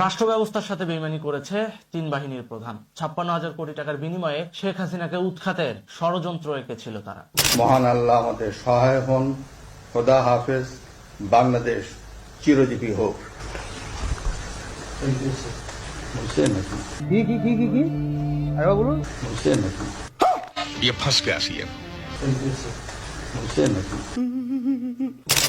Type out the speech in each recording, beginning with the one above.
রাষ্ট্র ব্যবস্থার সাথে বেইমানি করেছে তিন বাহিনীর প্রধান। 56,000 কোটি টাকার বিনিময়ে শেখ হাসিনাকে উৎখাতের ষড়যন্ত্র এঁকেছিল তারা। মহান আল্লাহ আমাদের সহায় হন। খোদা হাফেজ। বাংলাদেশ চিরজীবী হোক। বুঝছেন নাকি? কি আরে বলুন। বুঝছেন নাকি? ये फंस गया सीएम। বুঝছেন নাকি?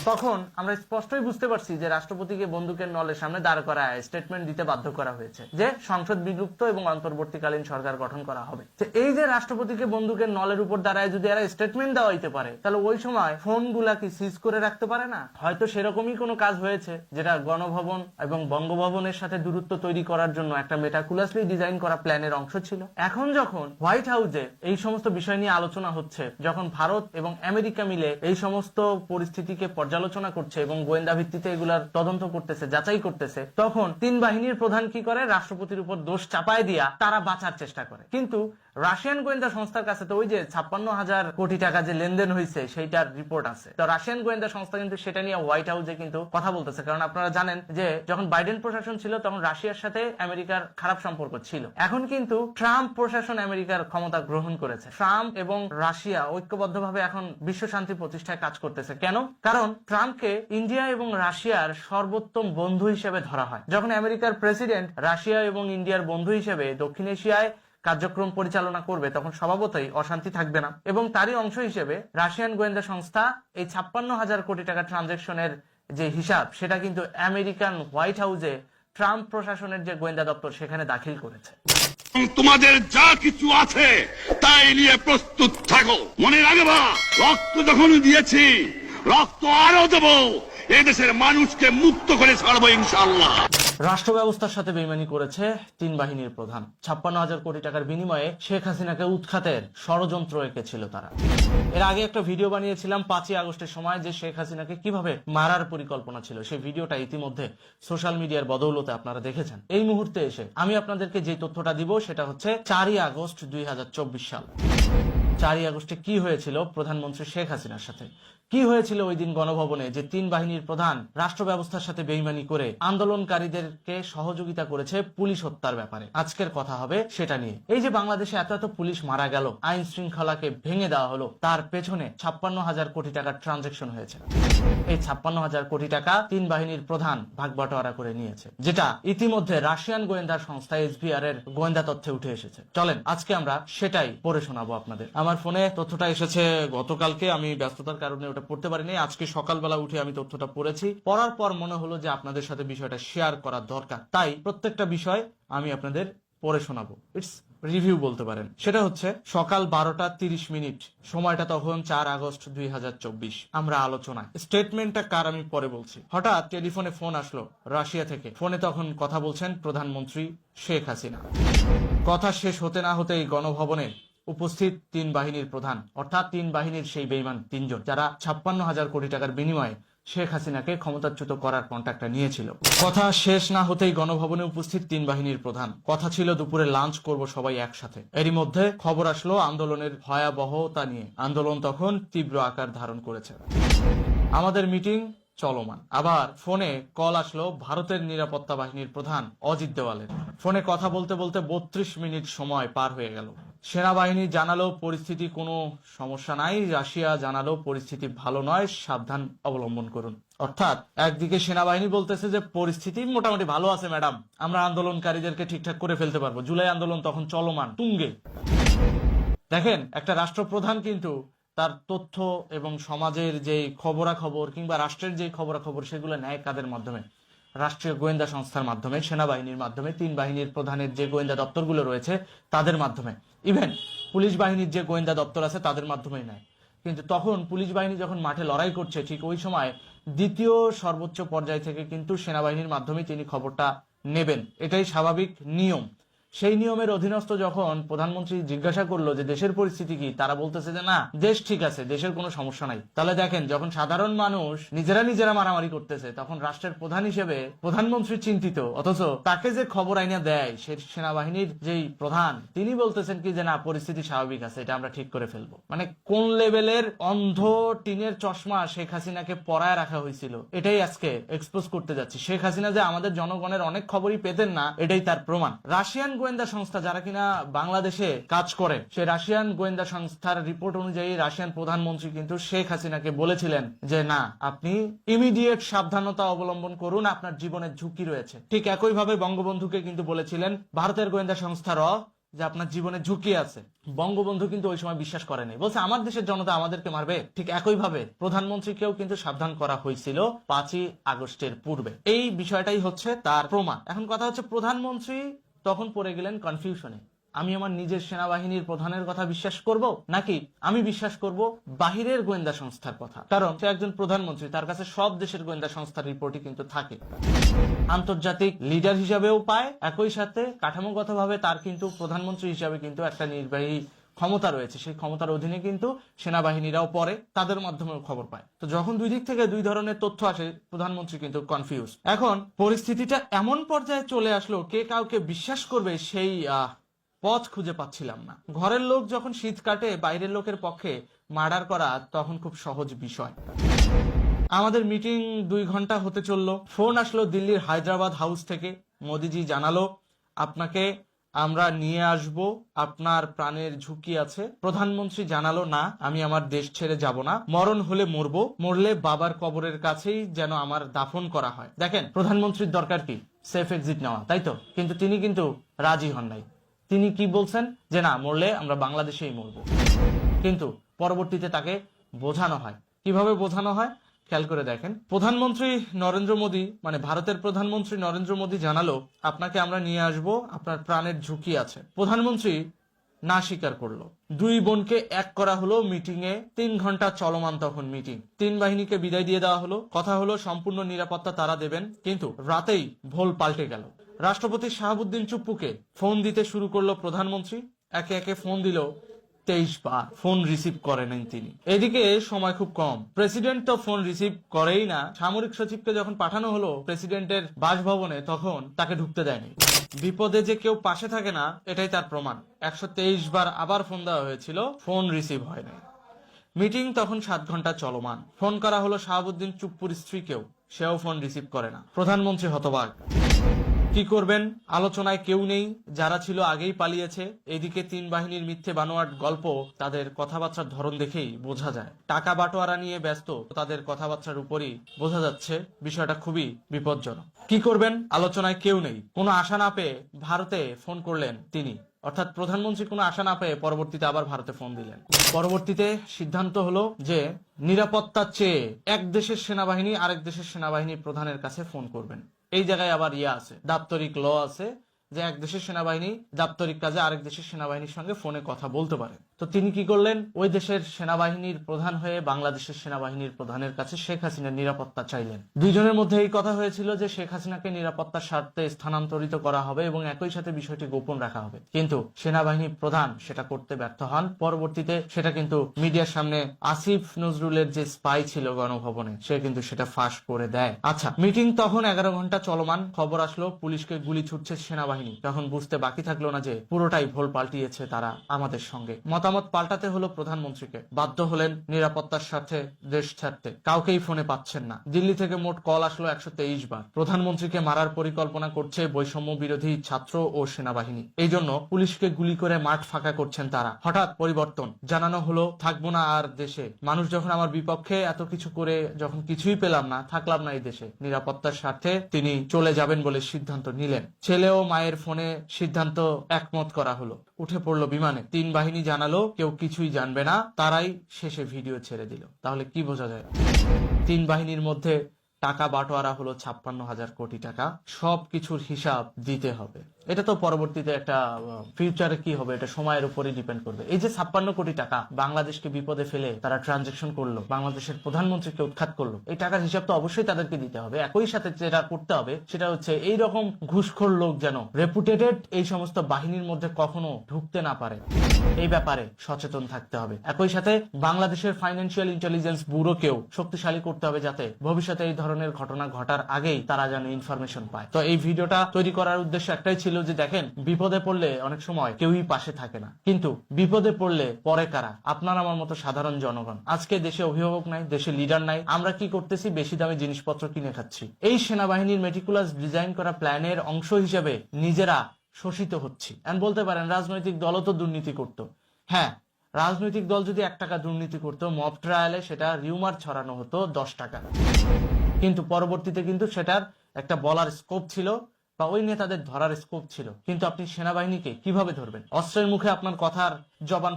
তখন আমরা স্পষ্টই বুঝতে পারছি যে রাষ্ট্রপতিকে বন্দুকের নলের সামনে দাঁড় করায় স্টেটমেন্ট দিতে বাধ্য করা হয়েছে যে সংসদ বিলুপ্ত এবং অন্তর্বর্তীকালীন সরকার গঠন করা হবে। এই যে রাষ্ট্রপতিকে বন্দুকের নলের উপর দাঁড়ায় যদি এরা স্টেটমেন্ট দেওয়া হইতে পারে, তাহলে ওই সময় ফোনগুলা কি সিজ করে রাখতে পারে না? হয়তো সেরকমই কোনো কাজ হয়েছে যেটা গণভবন এবং বঙ্গভবনের সাথে দূরত্ব তৈরি করার জন্য একটা মেটাকুলাসলি ডিজাইন করা প্ল্যানের অংশ ছিল। এখন যখন হোয়াইট হাউসে এই সমস্ত বিষয় নিয়ে আলোচনা হচ্ছে, যখন ভারত এবং আমেরিকা মিলে এই সমস্ত পরিস্থিতিকে পর্যালোচনা করছে এবং গোয়েন্দা ভিত্তিতে এগুলার তদন্ত করতেছে, যাচাই করতেছে, তখন তিন বাহিনীর প্রধান কি করে? রাষ্ট্রপতির উপর দোষ চাপায় দিয়া তারা বাঁচার চেষ্টা করে। কিন্তু রাশিয়ান গোয়েন্দা সংস্থার কাছে তো ওই যে 56,000 কোটি টাকা যে লেনদেন হয়েছে সেইটার রিপোর্ট আছে। তো রাশিয়ান গোয়েন্দা সংস্থা কিন্তু সেটা নিয়ে হোয়াইট হাউসে কিন্তু কথা বলতেছে। কারণ আপনারা জানেন যে যখন বাইডেন প্রশাসন ছিল তখন রাশিয়ার সাথে আমেরিকার খারাপ সম্পর্ক ছিল। এখন কিন্তু ট্রাম্প প্রশাসন আমেরিকার ক্ষমতা গ্রহণ করেছে। ট্রাম্প এবং রাশিয়া ঐক্যবদ্ধভাবে এখন বিশ্ব শান্তি প্রতিষ্ঠায় কাজ করতেছে। কেন? কারণ ট্রাম্পকে ইন্ডিয়া এবং রাশিয়ার সর্বোত্তম বন্ধু হিসেবে ধরা হয়। যখন আমেরিকার প্রেসিডেন্ট রাশিয়া এবং ইন্ডিয়ার বন্ধু হিসেবে দক্ষিণ এশিয়ায় কার্যক্রম পরিচালনা করবে, তখন স্বভাবতই অশান্তি থাকবে না। এবং তারই অংশ হিসেবে রাশিয়ান গোয়েন্দা সংস্থা এই 56,000 কোটি টাকা ট্রানজাকশনের যে হিসাব, সেটা কিন্তু আমেরিকান হোয়াইট হাউসে ট্রাম্প প্রশাসনের যে গোয়েন্দা দপ্তর সেখানে দাখিল করেছে। তোমাদের যা কিছু আছে তাই নিয়ে প্রস্তুত থাকো। মনে রাখবা, রক্ত যখন দিয়েছি রক্ত আরো দেবো। এদেশের মানুষকে মুক্ত করে ছাড়বো ইনশাআল্লাহ। রাষ্ট্র ব্যবস্থার সাথে বেইমানি করেছে তিন বাহিনীর প্রধান। 56,000 কোটি টাকার বিনিময়ে শেখ হাসিনাকে উৎখাতের ষড়যন্ত্র এঁকেছিল তারা। এর আগে একটা ভিডিও বানিয়েছিলাম 5ই আগস্টের সময়, যে শেখ হাসিনাকে কিভাবে মারার পরিকল্পনা ছিল। সেই ভিডিওটা ইতিমধ্যে সোশ্যাল মিডিয়ার বদৌলতে আপনারা দেখেছেন। এই মুহূর্তে এসে আমি আপনাদেরকে যে তথ্যটা দিব সেটা হচ্ছে 4ই আগস্ট 2024 সাল। 4ই আগস্টে কি হয়েছিল প্রধানমন্ত্রী শেখ হাসিনার সাথে? কি হয়েছিল ওই দিন গণভবনে যে তিন বাহিনীর প্রধান রাষ্ট্র ব্যবস্থার সাথে বেইমানি করে আন্দোলনকারীদেরকে সহযোগিতা করেছে পুলিশ হত্যার ব্যাপারে? আজকের কথা হবে সেটা নিয়ে। এই যে বাংলাদেশে এত এত পুলিশ মারা গেল, আইন শৃঙ্খলাকে ভেঙে দেওয়া হলো, তার পেছনে 56,000 কোটি টাকার ট্রানজাকশন হয়েছে। এই 56,000 কোটি টাকা তিন বাহিনীর প্রধান ভাগ বাটোয়ারা করে নিয়েছে, যেটা ইতিমধ্যে রাশিয়ান গোয়েন্দা সংস্থা এসবিআর এর গোয়েন্দা তথ্যে উঠে এসেছে। চলেন আজকে আমরা সেটাই পড়ে শোনাবো আপনাদের। আমার ফোনে তথ্যটা এসেছে গতকালকে, আমি ব্যস্ততার কারণে ওটা পড়তে পারিনি। আজকে সকালবেলা উঠে আমি তথ্যটা পড়েছি। পড়ার পর মনে হলো যে আপনাদের সাথে বিষয়টা শেয়ার করা দরকার, তাই প্রত্যেকটা বিষয় আমি আপনাদের পড়ে শোনাবো। ইটস রিভিউ বলতে পারেন। সেটা হচ্ছে সকাল 12টা 30 মিনিট, সময়টা তখন 4 আগস্ট 2024। আমরা আলোচনায়, স্টেটমেন্টটা কার আমি পরে বলছি। হঠাৎ টেলিফোনে ফোন আসলো রাশিয়া থেকে। ফোনে তখন কথা বলছেন প্রধানমন্ত্রী শেখ হাসিনা। কথা শেষ হতে না হতেই গণভবনে উপস্থিত তিন বাহিনীর প্রধান, অর্থাৎ তিন বাহিনীর সেই বেইমান তিনজন, যারা 56,000 কোটি টাকার বিনিময়ে শেখ হাসিনাকে ক্ষমতাচ্যুত করার কন্ট্রাক্টটা নিয়েছিল। কথা শেষ না হতেই গণভবনে উপস্থিত তিন বাহিনীর প্রধান। কথা ছিল দুপুরে লাঞ্চ করব সবাই একসাথে। এরই মধ্যে খবর আসলো আন্দোলনের ভয়াবহতা নিয়ে। আন্দোলন তখন তীব্র আকার ধারণ করেছে। আমাদের মিটিং চলমান। আবার ফোনে কল আসলো ভারতের নিরাপত্তা বাহিনীর প্রধান অজিত দেওয়ালের। ফোনে কথা বলতে বলতে 32 মিনিট সময় পার হয়ে গেল। সেনাবাহিনী জানালো পরিস্থিতি কোনো সমস্যা নাই, রাশিয়া জানালো পরিস্থিতি ভালো নয়, সাবধান অবলম্বন করুন। অর্থাৎ একদিকে সেনাবাহিনী বলতেছে যে পরিস্থিতি মোটামুটি ভালো আছে ম্যাডাম, আমরা আন্দোলনকারীদেরকে ঠিকঠাক করে ফেলতে পারবো। জুলাই আন্দোলন তখন চলমান তুঙ্গে। দেখেন, একটা রাষ্ট্রপ্রধান কিন্তু তার তথ্য এবং সমাজের যে খবরাখবর কিংবা রাষ্ট্রের যে খবরাখবর সেগুলো নেয় কাদের মাধ্যমে? রাষ্ট্রীয় গোয়েন্দা সংস্থার মাধ্যমে, সেনাবাহিনীর মাধ্যমে, তিন বাহিনীর প্রধানের যে গোয়েন্দা দপ্তরগুলো রয়েছে তাদের মাধ্যমে, ইভেন পুলিশ বাহিনীর যে গোয়েন্দা দপ্তর আছে তাদের মাধ্যমেই নেয়। কিন্তু তখন পুলিশ বাহিনী যখন মাঠে লড়াই করছে, ঠিক ওই সময় দ্বিতীয় সর্বোচ্চ পর্যায় থেকে কিন্তু সেনাবাহিনীর মাধ্যমে তিনি খবরটা নেবেন। এটাই স্বাভাবিক নিয়ম। সেই নিয়মের অধীনস্থ যখন প্রধানমন্ত্রী জিজ্ঞাসা করলো যে দেশের পরিস্থিতি কি, তারা বলতেছে যে না, দেশ ঠিক আছে, দেশের কোনো সমস্যা নাই। তাহলে দেখেন, যখন সাধারণ মানুষ নিজেরা মারামারি করতেছে, তখন রাষ্ট্রের প্রধান হিসেবে প্রধানমন্ত্রী চিন্তিত, অথচ তাকে যে খবর আইনা দেয় সে সেনাবাহিনীর যেই প্রধান, তিনি বলতেছেন কি যে না, পরিস্থিতি স্বাভাবিক আছে, এটা আমরা ঠিক করে ফেলবো। মানে কোন লেভেলের অন্ধ টিনের চশমা শেখ হাসিনাকে পরায় রাখা হয়েছিল, এটাই আজকে এক্সপোজ করতে যাচ্ছি। শেখ হাসিনা যে আমাদের জনগণের অনেক খবরই পেতেন না, এটাই তার প্রমাণ। রাশিয়ান গোয়েন্দা সংস্থা যারা কিনা বাংলাদেশে কাজ করে, সেই রাশিয়ান গোয়েন্দা সংস্থার রিপোর্ট অনুযায়ী রাশিয়ান প্রধানমন্ত্রী কিন্তু শেখ হাসিনাকে বলেছিলেন যে না, আপনি ইমিডিয়েট সাবধানতা অবলম্বন করুন, আপনার জীবনের ঝুঁকি রয়েছে। ঠিক একইভাবে বঙ্গবন্ধুকে কিন্তু বলেছিলেন ভারতের গোয়েন্দা সংস্থা র যে আপনার জীবনে ঝুঁকি আছে। বঙ্গবন্ধু কিন্তু ওই সময় বিশ্বাস করেনি, বলছে আমার দেশের জনতা আমাদেরকে মারবে। ঠিক একইভাবে প্রধানমন্ত্রীকেও কিন্তু সাবধান করা হয়েছিল 5ই আগস্টের পূর্বে। এই বিষয়টাই হচ্ছে তার প্রমাণ। এখন কথা হচ্ছে, প্রধানমন্ত্রী তখন পড়ে গেলেন কনফিউশনে। আমি আমার নিজের সেনাবাহিনীর প্রধানের কথা বিশ্বাস করব, নাকি আমি বিশ্বাস করব বাহিরের গোয়েন্দা সংস্থার কথা? কারণ সে একজন প্রধানমন্ত্রী, তার কাছে সব দেশের গোয়েন্দা সংস্থার রিপোর্টই কিন্তু থাকে। আন্তর্জাতিক লিডার হিসাবেও পায়, একই সাথে কাঠামোগতভাবে তার কিন্তু প্রধানমন্ত্রী হিসাবে কিন্তু একটা নির্বাহী ক্ষমতা রয়েছে। সেই ক্ষমতার অধীনে কিন্তু সেনাবাহিনীরাও পড়ে, তাদের মাধ্যমেও খবর পায়। তো যখন দুই দিক থেকে দুই ধরনের তথ্য আসে, প্রধানমন্ত্রী কিন্তু কনফিউজ। এখন পরিস্থিতিটা এমন পর্যায়ে চলে আসলো, কে কাউকে বিশ্বাস করবে সেই পথ খুঁজে পাচ্ছিলাম না। ঘরের লোক যখন শীত কাটে, বাইরের লোকের পক্ষে মার্ডার করা তখন খুব সহজ বিষয়। আমাদের মিটিং 2 ঘন্টা হতে চললো, ফোন আসলো দিল্লির হায়দ্রাবাদ হাউস থেকে। মোদিজি জানালো, আপনাকে আমরা নিয়ে আসব, আপনার প্রাণের ঝুঁকি আছে। প্রধানমন্ত্রী জানালো, না, আমি আমার দেশ ছেড়ে যাব না, মরণ হলে মরবো, মরলে বাবার কবরের কাছেই যেন আমার দাফন করা হয়। দেখেন, প্রধানমন্ত্রীর দরকার কি? সেফ এক্সিট নেওয়া, তাই তো? কিন্তু তিনি কিন্তু রাজি হন নাই। তিনি কি বলছেন যে না, মরলে আমরা বাংলাদেশেই মরবো। কিন্তু পরবর্তীতে তাকে বোঝানো হয়। কিভাবে বোঝানো হয় খেয়াল করে দেখেন। প্রধানমন্ত্রী নরেন্দ্র মোদী, মানে ভারতের প্রধানমন্ত্রী নরেন্দ্র মোদী জানালো, আপনাকে আমরা নিয়ে আসব, আপনার প্রাণের ঝুঁকি আছে। প্রধানমন্ত্রী না স্বীকার করলো। 2 বোনকে এক করা হলো মিটিং এ। 3 ঘন্টা চলমান তখন মিটিং। 3 বাহিনীকে বিদায় দিয়ে দেওয়া হলো। কথা হলো সম্পূর্ণ নিরাপত্তা তারা দেবেন। কিন্তু রাতেই ভোল পাল্টে গেল। রাষ্ট্রপতি শাহাবুদ্দিন চুপ্পুকে ফোন দিতে শুরু করলো প্রধানমন্ত্রী। একে একে ফোন দিল 23 বার, ফোন রিসিভ করেন তিনি। এদিকে সময় খুব কম, প্রেসিডেন্ট তো ফোন রিসিভ করেই না। সামরিক সচিবকে যখন পাঠানো হলো প্রেসিডেন্টের বাসভবনে, তখন তাকে ঢুকতে দেয়নি। বিপদে যে কেউ পাশে থাকে না, এটাই তার প্রমাণ। 123 বার আবার ফোন দেওয়া হয়েছিল, ফোন রিসিভ হয়নি। মিটিং তখন 7 ঘন্টা চলমান। ফোন করা হলো শাহাবুদ্দিন চুপ্পুর স্ত্রীকেও, সেও ফোন রিসিভ করে না। প্রধানমন্ত্রী হতবাক। কি করবেন? আলোচনায় কেউ নেই, যারা ছিল আগেই পালিয়েছে। এদিকে 3 বাহিনীর মিথ্যে বানোয়াট গল্প, তাদের কথাবার্তার ধরন দেখেই বোঝা যায়। টাকা বাটোয়ারা নিয়ে ব্যস্ত, তাদের কথাবার্তার উপরই বোঝা যাচ্ছে বিষয়টা খুবই বিপজ্জনক। কি করবেন? আলোচনায় কেউ নেই। কোনো আশা না পেয়ে ভারতে ফোন করলেন তিনি, অর্থাৎ প্রধানমন্ত্রী কোনো আশা না পেয়ে পরবর্তীতে আবার ভারতে ফোন দিলেন। পরবর্তীতে সিদ্ধান্ত হলো যে নিরাপত্তা চেয়ে এক দেশের সেনাবাহিনী আরেক দেশের সেনাবাহিনী প্রধানের কাছে ফোন করবেন। এই জায়গায় আবার আছে, দাপ্তরিক ল আছে, যে এক দেশের সেনাবাহিনী দাপ্তরিক কাজে আরেক দেশের সেনাবাহিনীর সঙ্গে ফোনে কথা বলতে পারে। তো তিনি কি করলেন? ওই দেশের সেনাবাহিনীর প্রধান হয়ে বাংলাদেশের সেনাবাহিনীর প্রধানের কাছে শেখ হাসিনার নিরাপত্তা চাইলেন। দুইজনের মধ্যে এই কথা হয়েছিল যে শেখ হাসিনাকে নিরাপত্তার স্বার্থে স্থানান্তরিত করা হবে এবং একই সাথে বিষয়টি গোপন রাখা হবে। কিন্তু সেনাবাহিনী প্রধান সেটা করতে ব্যর্থ হন। পরবর্তীতে সেটা কিন্তু মিডিয়ার সামনে আসিফ নজরুলের যে স্পাই ছিল গণভবনে, সে কিন্তু সেটা ফাঁস করে দেয়। আচ্ছা, মিটিং তখন 11 ঘন্টা চলমান। খবর আসলো পুলিশকে গুলি ছুটছে সেনাবাহিনী। তখন বুঝতে বাকি থাকলো না যে পুরোটাই ভোল পাল্টিয়েছে তারা আমাদের সঙ্গে। মতামত পাল্টাতে হলো প্রধানমন্ত্রীকে। বাধ্য হলেন নিরাপত্তার স্বার্থে দেশ ছাড়তে। কাউকেই ফোনে পাচ্ছেন না। দিল্লি থেকে মোট কল আসলো 123 বার। প্রধানমন্ত্রীকে মারার পরিকল্পনা করছে বৈষম্য বিরোধী ছাত্র ও সেনাবাহিনী। এই জন্য পুলিশকে গুলি করে মাঠ ফাঁকা করছেন তারা। হঠাৎ পরিবর্তন, জানানো হলো থাকবো না আর দেশে। মানুষ যখন আমার বিপক্ষে এত কিছু করে যখন কিছুই পেলাম না, থাকলাম না এই দেশে, নিরাপত্তার স্বার্থে তিনি চলে যাবেন বলে সিদ্ধান্ত নিলেন। ছেলে ও মায়ের ফোনে সিদ্ধান্ত একমত করা হলো। উঠে পড়লো বিমানে। 3 বাহিনী জানালো কেউ কিছুই জানবে না, তারাই শেষে ভিডিও ছেড়ে দিল। তাহলে কি বোঝা যায়? 3 বাহিনীর মধ্যে টাকা বাটোয়ারা হলো 56,000 কোটি টাকা। সবকিছুর হিসাব দিতে হবে। এটা তো পরবর্তীতে একটা ফিউচারে কি হবে এটা সময়ের উপরই ডিপেন্ড করবে। এই যে 56 কোটি টাকা বাংলাদেশকে বিপদে ফেলে তারা ট্রানজেকশন করলো, বাংলাদেশের প্রধানমন্ত্রীকে উৎখাত করলো, এই টাকার হিসাব তো অবশ্যই তাদেরকে দিতে হবে। একই সাথে যেটা করতে হবে সেটা হচ্ছে এই রকম ঘুষখোর লোক যেন রেপুটেটেড এই সমস্ত বাহিনীর মধ্যে কখনো ঢুকতে না পারে, এই ব্যাপারে সচেতন থাকতে হবে। একই সাথে বাংলাদেশের ফাইন্যান্সিয়াল ইন্টেলিজেন্স ব্যুরোকেও শক্তিশালী করতে হবে যাতে ভবিষ্যতে এই ধরনের ঘটনা ঘটার আগেই তারা যেন ইনফরমেশন পায়। তো এই ভিডিওটা তৈরি করার উদ্দেশ্য একটাই ছিল যে দেখেন, বিপদে পড়লে অনেক সময় কেউই পাশে থাকে না, কিন্তু বিপদে পড়লে পরে কারা? আপনার আমার মতো সাধারণ জনগণ। আজকে দেশে অভিভাবক নাই, দেশে লিডার নাই, আমরা কি করতেছি? বেশি দামে জিনিসপত্র কিনে খাচ্ছি। এই সেনাবাহিনীর মেটিকুলাস ডিজাইন করা প্ল্যানের অংশ হিসেবে নিজেরা শোষিত হচ্ছি। এন্ড বলতে পারেন রাজনৈতিক দলও তো দুর্নীতি করতো। হ্যাঁ, রাজনৈতিক দল যদি 1 টাকা দুর্নীতি করতো, মব ট্রায়ালে সেটা রিউমার ছড়ানো হতো 10 টাকা, কিন্তু পরবর্তীতে কিন্তু সেটার একটা বলার স্কোপ ছিল বা ওই নেতাদের ধরার স্কোপ ছিল। কিন্তু আপনি সেনাবাহিনীকে কিভাবে ধরবেন? অস্ত্রের মুখে আপনার কথার জবান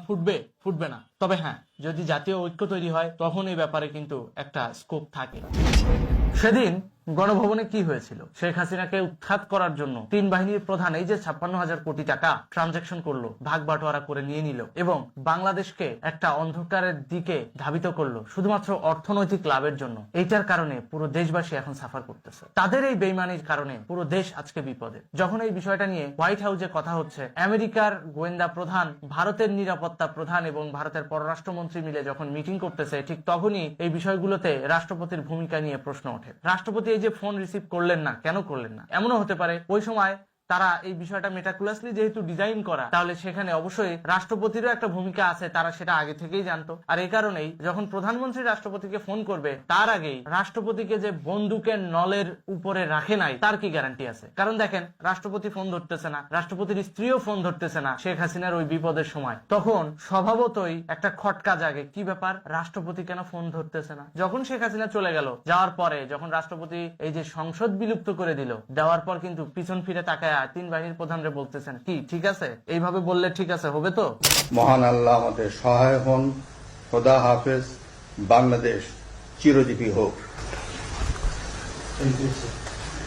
ফুটবে না। তবে হ্যাঁ, যদি জাতীয় ঐক্য তৈরি হয় তখন এই ব্যাপারে কিন্তু একটা স্কোপ থাকে। সেদিন গণভবনে কি হয়েছিল? শেখ হাসিনাকে উৎখাত করার জন্য 3 বাহিনীর প্রধান এই যে 56,000 কোটি টাকা ট্রানজাকশন করলো, ভাগ বাটোয়ারা করে নিয়ে নিল এবং বাংলাদেশকে একটা অন্ধকারের দিকে ধাবিত করলো শুধুমাত্র অর্থনৈতিক লাভের জন্য। এইটার কারণে পুরো দেশবাসী এখন সাফার করতেছে। তাদের এই বেইমানির কারণে পুরো দেশ আজকে বিপদে। যখন এই বিষয়টা নিয়ে হোয়াইট হাউসে কথা হচ্ছে, আমেরিকার গোয়েন্দা প্রধান, ভারতের নিরাপত্তা প্রধান এবং ভারতের পররাষ্ট্রমন্ত্রী মিলে যখন মিটিং করতেছে, ঠিক তখনই এই বিষয়গুলোতে রাষ্ট্রপতির ভূমিকা নিয়ে প্রশ্ন ওঠে। রাষ্ট্রপতি এই যে ফোন রিসিভ করলেন না, কেন করলেন না? এমনও হতে পারে ওই সময় তারা এই বিষয়টা মেটাকুলাসলি যেহেতু ডিজাইন করা, তাহলে সেখানে অবশ্যই রাষ্ট্রপতিরও একটা ভূমিকা আছে, তারা সেটা আগে থেকেই জানতো। আর এই কারণেই যখন প্রধানমন্ত্রী রাষ্ট্রপতিকে ফোন করবে, তার আগেই রাষ্ট্রপতিকে যে বন্দুকের নলের উপরে রাখে নাই তার কি গ্যারান্টি আছে? কারণ দেখেন, রাষ্ট্রপতি ফোন ধরতেছে না, রাষ্ট্রপতির স্ত্রীও ফোন ধরতেছে না শেখ হাসিনার ওই বিপদের সময়। তখন স্বভাবতই একটা খটকা জাগে, কি ব্যাপার, রাষ্ট্রপতি কেন ফোন ধরতেছে না? যখন শেখ হাসিনা চলে গেল, যাওয়ার পরে যখন রাষ্ট্রপতি এই যে সংসদ বিলুপ্ত করে দিল, দেওয়ার পর কিন্তু পিছন ফিরে তাকায় 3 বাহিনীর প্রধানরা বলতেছেন, কি ঠিক আছে? এইভাবে বললে ঠিক আছে, হবে তো? মহান আল্লাহ আমাদের সহায় হন। খোদা হাফেজ। বাংলাদেশ চিরজীবী হোক।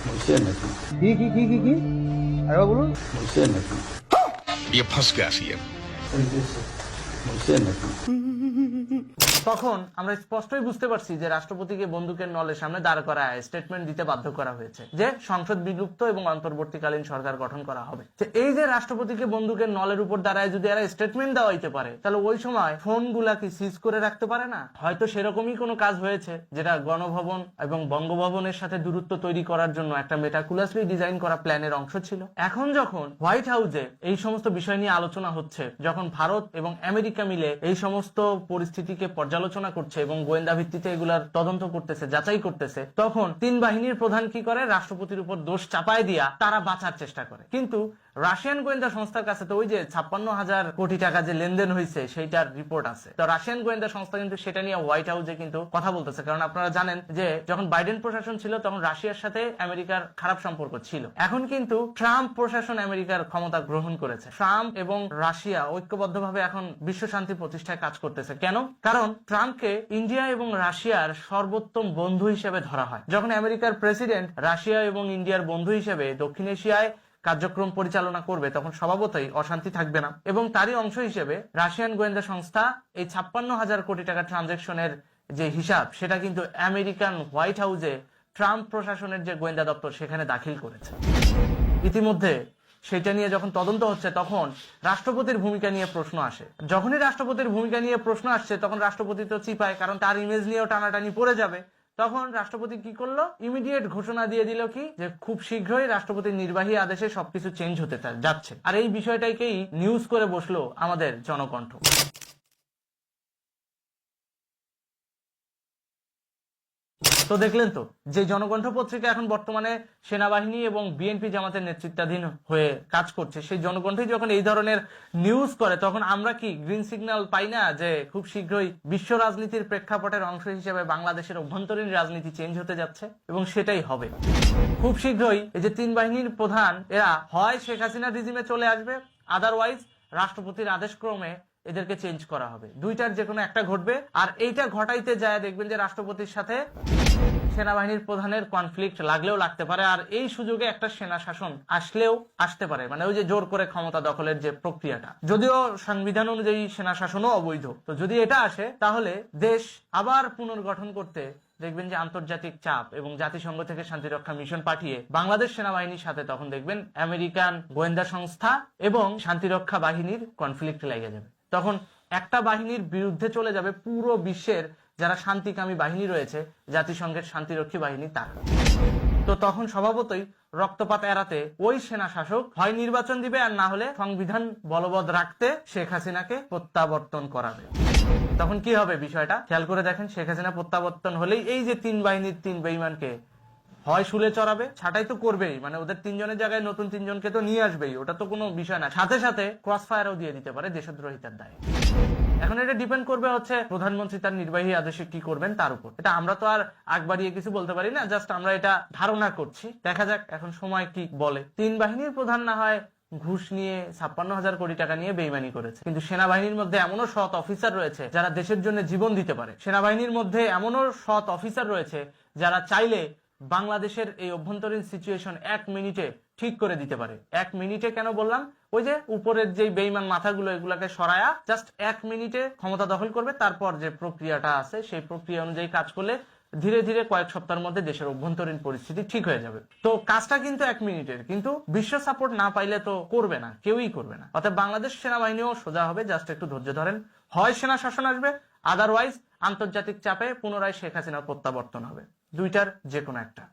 বুঝছেন নাকি? কি আরেকবার বলুন। বুঝছেন নাকি? ये फंस गया सीएम। বুঝছেন নাকি? তখন আমরা স্পষ্টই বুঝতে পারছি যে রাষ্ট্রপতিকে বন্দুকের নলের সামনে দাঁড় করায় স্টেটমেন্ট দিতে বাধ্য করা হয়েছে যে সংসদ বিলুপ্ত এবং অন্তর্বর্তীকালীন সরকার গঠন করা হবে। এই যে রাষ্ট্রপতিকে বন্দুকের নলের উপর দাঁড়ায় যদি এরা স্টেটমেন্ট দেওয়া হইতে পারে, তাহলে ওই সময় ফোন গুলা কি সিজ করে রাখতে পারে না? হয়তো সেরকমই কোনো কাজ হয়েছে যেটা গণভবন এবং বঙ্গভবনের সাথে দূরত্ব তৈরি করার জন্য একটা মেটাকুলাসলি ডিজাইন করা প্ল্যানের অংশ ছিল। এখন যখন হোয়াইট হাউসে এই সমস্ত বিষয় নিয়ে আলোচনা হচ্ছে, যখন ভারত এবং আমেরিকা মিলে এই সমস্ত পরিস্থিতিকে পর্যালোচনা করছে এবং গোয়েন্দা ভিত্তিতে এগুলার তদন্ত করতেছে, যাচাই করতেছে, তখন 3 বাহিনীর প্রধান কি করে? রাষ্ট্রপতির উপর দোষ চাপায় দিয়া তারা বাঁচার চেষ্টা করে। কিন্তু রাশিয়ান গোয়েন্দা সংস্থার কাছে তো ওই যে 56,000 কোটি টাকা যে লেনদেন হয়েছে সেইটার রিপোর্ট আছে। তো রাশিয়ান গোয়েন্দা সংস্থা কিন্তু সেটা নিয়ে হোয়াইট হাউসে কিন্তু কথা বলতেছে। কারণ আপনারা জানেন যে যখন বাইডেন প্রশাসন ছিল তখন রাশিয়ার সাথে আমেরিকার খারাপ সম্পর্ক ছিল। এখন কিন্তু ট্রাম্প প্রশাসন আমেরিকার ক্ষমতা গ্রহণ করেছে। ট্রাম্প এবং রাশিয়া ঐক্যবদ্ধভাবে এখন বিশ্ব শান্তি প্রতিষ্ঠায় কাজ করতেছে। কেন? কারণ ট্রাম্পকে ইন্ডিয়া এবং রাশিয়ার সর্বোত্তম বন্ধু হিসেবে ধরা হয়। যখন আমেরিকার প্রেসিডেন্ট রাশিয়া এবং ইন্ডিয়ার বন্ধু হিসেবে দক্ষিণ এশিয়ায় কার্যক্রম পরিচালনা করবে, তখন স্বভাবতই অশান্তি থাকবে না। এবং তারই অংশ হিসেবে রাশিয়ান গোয়েন্দা সংস্থা এই 56,000 কোটি টাকা ট্রানজাকশনের যে হিসাব, সেটা কিন্তু আমেরিকান হোয়াইট হাউসে ট্রাম্প প্রশাসনের যে গোয়েন্দা দপ্তর সেখানে দাখিল করেছে। ইতিমধ্যে সেটা নিয়ে যখন তদন্ত হচ্ছে, তখন রাষ্ট্রপতির ভূমিকা নিয়ে প্রশ্ন আসে। যখনই রাষ্ট্রপতির ভূমিকা নিয়ে প্রশ্ন আসছে, তখন রাষ্ট্রপতি তো চিপায়, কারণ তার ইমেজ নিয়েও টানাটানি পড়ে যাবে। তখন রাষ্ট্রপতি কি করলো? ইমিডিয়েট ঘোষণা দিয়ে দিল কি, যে খুব শীঘ্রই রাষ্ট্রপতির নির্বাহী আদেশে সবকিছু চেঞ্জ হতে যাচ্ছে। আর এই বিষয়টাকেই নিউজ করে বসলো আমাদের জনকণ্ঠ। তো দেখলেন তো, যে জনকণ্ঠ পত্রিকা এখন বর্তমানে সেনাবাহিনী এবং বিএনপি জামাতের নেতৃত্বাধীন হয়ে কাজ করছে, সেই জনকণ্ঠই যখন এই ধরনের নিউজ করে, তখন আমরা কি গ্রিন সিগন্যাল পাই না যে খুব শীঘ্রই বিশ্ব রাজনীতির প্রেক্ষাপটের অংশ হিসেবে বাংলাদেশের অভ্যন্তরীণ রাজনীতি চেঞ্জ হতে যাচ্ছে? এবং সেটাই হবে খুব শীঘ্রই। এই যে 3 বাহিনীর প্রধান, এরা হয় শেখ হাসিনা রিজিমে চলে আসবে, আদারওয়াইজ রাষ্ট্রপতির আদেশক্রমে এদেরকে চেঞ্জ করা হবে। দুইটার যে কোনো একটা ঘটবে। আর এইটা ঘটাইতে যায় দেখবেন যে রাষ্ট্রপতির সাথে সেনাবাহিনীর প্রধানের কনফ্লিক্ট লাগলেও লাগতে পারে, আর এই সুযোগে একটা সেনা শাসন আসলেও আসতে পারে, মানে ওই যে জোর করে ক্ষমতা দখলের যে প্রক্রিয়াটা। যদিও সংবিধান অনুযায়ী সেনা শাসনও অবৈধ, তো যদি এটা আসে তাহলে দেশ আবার পুনর্গঠন করতে দেখবেন যে আন্তর্জাতিক চাপ এবং জাতিসংঘ থেকে শান্তিরক্ষা মিশন পাঠিয়ে বাংলাদেশ সেনাবাহিনীর সাথে তখন দেখবেন আমেরিকান গোয়েন্দা সংস্থা এবং শান্তিরক্ষা বাহিনীর কনফ্লিক্ট লেগে যাবে। তখন একটা বাহিনীর বিরুদ্ধে চলে যাবে পুরো বিশ্বের যারা শান্তিকামী বাহিনী রয়েছে, জাতিসংঘের শান্তিরক্ষী বাহিনী তারা। তো তখন স্বভাবতই রক্তপাত এড়াতে ওই সেনা শাসক হয় নির্বাচন দিবে, আর না হলে সংবিধান বলবৎ রাখতে শেখ হাসিনাকে প্রত্যাবর্তন করাবে। তখন কি হবে বিষয়টা খেয়াল করে দেখেন। শেখ হাসিনা প্রত্যাবর্তন হলেই এই যে 3 বাহিনীর 3 বেঈমানকে হয় শুলে চড়াবে, ছাঁটাই তো করবেই, মানে ওদের 3 জনের জায়গায় নতুন 3 জনকে তো নিয়ে আসবেই, ওটা তো কোনো বিষয় না। সাথে সাথে ক্রস ফায়ারও দিয়ে দিতে পারে দেশদ্রোহিতার দায়ে। এখন এটা ডিপেন্ড করবে হচ্ছে প্রধানমন্ত্রী তার নির্বাহী আদেশে কি করবেন তার উপর। এটা আমরা তো আর আগ বাড়িয়ে কিছু বলতে পারি না, জাস্ট আমরা এটা ধারণা করছি। দেখা যাক এখন সময় কি বলে। 3 বাহিনীর প্রধান না হয় ঘুষ নিয়ে 56,000 কোটি টাকা নিয়ে বেইমানি করেছে, কিন্তু সেনাবাহিনীর মধ্যে এমনও সৎ অফিসার রয়েছে যারা দেশের জন্য জীবন দিতে পারে। সেনাবাহিনীর মধ্যে এমনও সৎ অফিসার রয়েছে যারা চাইলে বাংলাদেশের এই অভ্যন্তরীণ সিচুয়েশন 1 মিনিটে ঠিক করে দিতে পারে। 1 মিনিটে কেন বললাম, ওই যে উপরের যে বেঈমান মাথাগুলো এগুলাকে সরায়া জাস্ট 1 মিনিটে ক্ষমতা দখল করবে, তারপর যে প্রক্রিয়াটা আছে সেই প্রক্রিয়া অনুযায়ী কাজ করলে ধীরে ধীরে কয়েক সপ্তাহের মধ্যে দেশের অভ্যন্তরীণ পরিস্থিতি ঠিক হয়ে যাবে। তো কাজটা কিন্তু 1 মিনিটের, কিন্তু বিশ্ব সাপোর্ট না পাইলে তো করবে না, কেউই করবে না। অর্থাৎ বাংলাদেশ সেনাবাহিনীও সোজা হবে, জাস্ট একটু ধৈর্য ধরেন। হয় সেনা শাসন আসবে, আদারওয়াইজ আন্তর্জাতিক চাপে পুনরায় শেখ হাসিনার প্রত্যাবর্তন হবে। দুইটার যে কোনো একটা।